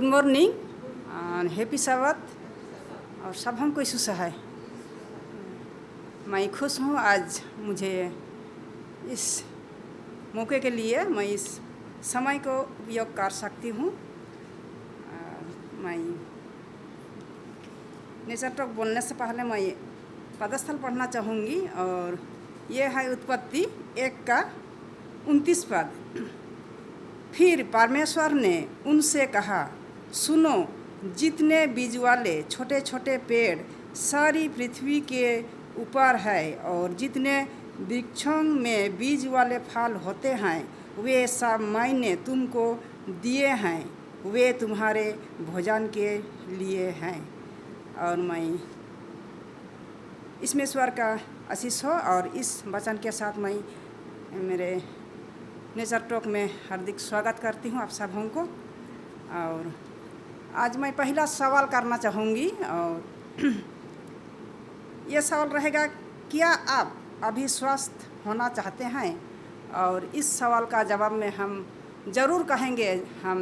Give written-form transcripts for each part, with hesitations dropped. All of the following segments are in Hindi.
गुड मॉर्निंग, हैप्पी साबत और सब हमको यीशु है। मैं खुश हूँ आज मुझे इस मौके के लिए मैं इस समय को उपयोग कर सकती हूँ। मैं नेचर टॉक बोलने से पहले मैं पदस्थल पढ़ना चाहूँगी और ये है उत्पत्ति 1:29 पद। फिर परमेश्वर ने उनसे कहा, सुनो, जितने बीज वाले छोटे छोटे पेड़ सारी पृथ्वी के ऊपर है और जितने वृक्षों में बीज वाले फल होते हैं वे सब मैंने तुमको दिए हैं, वे तुम्हारे भोजन के लिए हैं। और मैं इसमें ईश्वर का आशीष हो और इस वचन के साथ मैं मेरे नेचर टॉक में हार्दिक स्वागत करती हूँ आप सबों को। और आज मैं पहला सवाल करना चाहूँगी और ये सवाल रहेगा, क्या आप अभी स्वस्थ होना चाहते हैं? और इस सवाल का जवाब में हम ज़रूर कहेंगे हम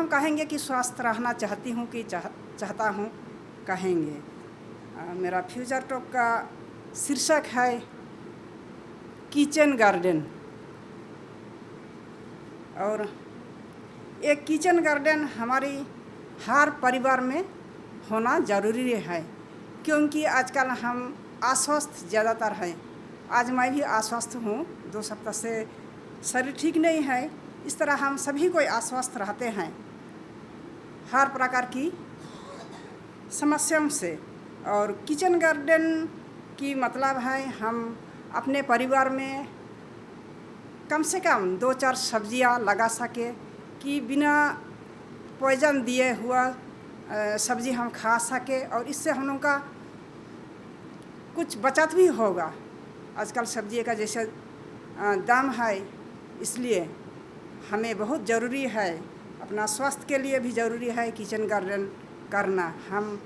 कहेंगे कि स्वस्थ रहना चाहती हूँ कि चाहता हूँ कहेंगे। मेरा फ्यूचर टॉक का शीर्षक है किचन गार्डन। और एक किचन गार्डन हमारी हर परिवार में होना ज़रूरी है, क्योंकि आजकल हम अस्वस्थ ज़्यादातर हैं। आज मैं भी अस्वस्थ हूँ, 2 सप्ताह से शरीर ठीक नहीं है। इस तरह हम सभी कोई अस्वस्थ रहते हैं हर प्रकार की समस्याओं से। और किचन गार्डन की मतलब है हम अपने परिवार में कम से कम 2-4 सब्जियां लगा सके कि बिना पॉइजन दिए हुआ सब्जी हम खा सके और इससे हम लोगों का कुछ बचत भी होगा। आजकल सब्जी का जैसे दाम है, इसलिए हमें बहुत ज़रूरी है, अपना स्वास्थ्य के लिए भी ज़रूरी है किचन गार्डन करना। हम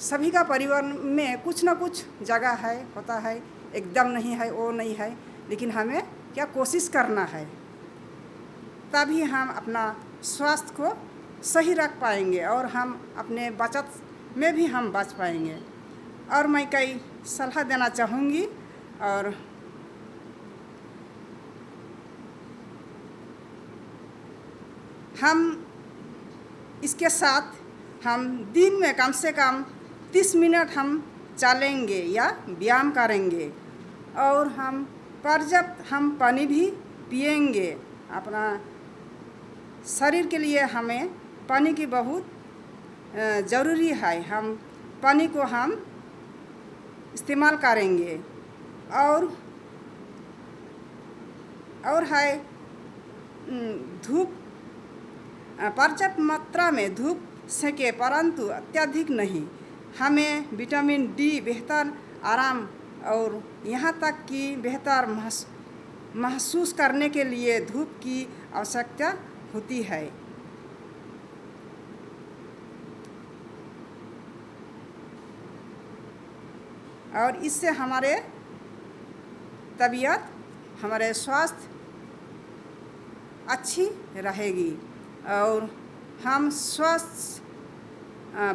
सभी का परिवार में कुछ ना कुछ जगह है, होता है, एकदम नहीं है वो नहीं है, लेकिन हमें क्या कोशिश करना है, तभी हम अपना स्वास्थ्य को सही रख पाएंगे और हम अपने बचत में भी हम बच पाएंगे। और मैं कई सलाह देना चाहूँगी और हम इसके साथ हम दिन में कम से कम 30 मिनट हम चलेंगे या व्यायाम करेंगे और हम पर्याप्त हम पानी भी पिएंगे। अपना शरीर के लिए हमें पानी की बहुत ज़रूरी है। हम पानी को हम इस्तेमाल करेंगे और है धूप, पर्याप्त मात्रा में धूप सेके, परंतु अत्यधिक नहीं। हमें विटामिन डी, बेहतर आराम और यहाँ तक कि बेहतर महसूस करने के लिए धूप की आवश्यकता होती है। और इससे हमारे तबीयत, हमारे स्वास्थ्य अच्छी रहेगी और हम स्वस्थ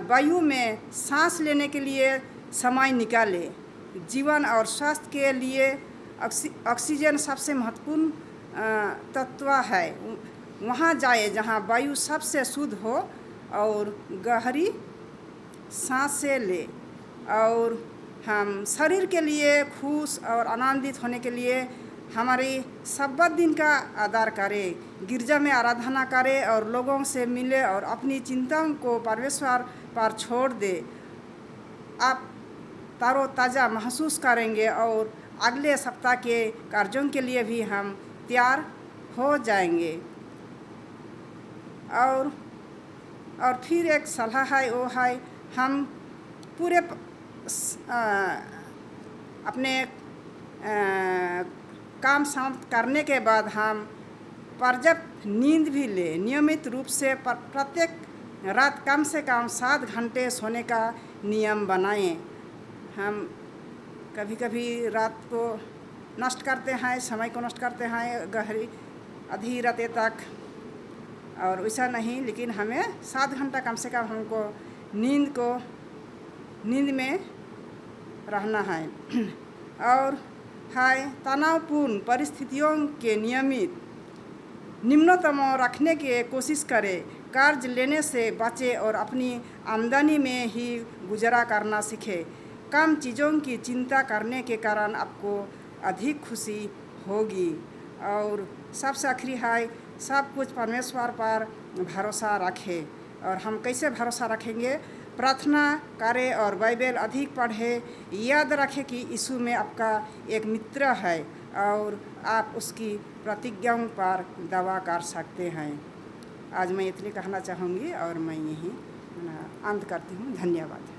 वायु में सांस लेने के लिए समय निकालें। जीवन और स्वास्थ्य के लिए ऑक्सीजन सबसे महत्वपूर्ण तत्व है। वहाँ जाए जहाँ वायु सबसे शुद्ध हो और गहरी सांसें ले। और हम शरीर के लिए खुश और आनंदित होने के लिए हमारी सब्बत दिन का आदर करें, गिरजा में आराधना करें और लोगों से मिले और अपनी चिंताओं को परमेश्वर पर छोड़ दे। आप तरोताज़ा महसूस करेंगे और अगले सप्ताह के कार्यों के लिए भी हम तैयार हो जाएंगे। और फिर एक सलाह है, वो है हम पूरे अपने काम समाप्त करने के बाद हम पर्याप्त नींद भी लें। नियमित रूप से प्रत्येक रात कम से कम 7 घंटे सोने का नियम बनाएं। हम कभी कभी रात को नष्ट करते हैं, समय को नष्ट करते हैं, गहरी आधी रात तक और वैसा नहीं, लेकिन हमें 7 घंटा कम से कम हमको नींद में रहना है। और है तनावपूर्ण परिस्थितियों के निम्नतम रखने की कोशिश करें। कर्ज लेने से बचें और अपनी आमदनी में ही गुजारा करना सीखें। कम चीज़ों की चिंता करने के कारण आपको अधिक खुशी होगी। और सबसे आखिरी है सब कुछ परमेश्वर पर भरोसा रखें। और हम कैसे भरोसा रखेंगे? प्रार्थना करें और बाइबल अधिक पढ़ें। याद रखें कि यीशु में आपका एक मित्र है और आप उसकी प्रतिज्ञाओं पर दावा कर सकते हैं। आज मैं इतनी कहना चाहूँगी और मैं यहीं अंत करती हूँ। धन्यवाद।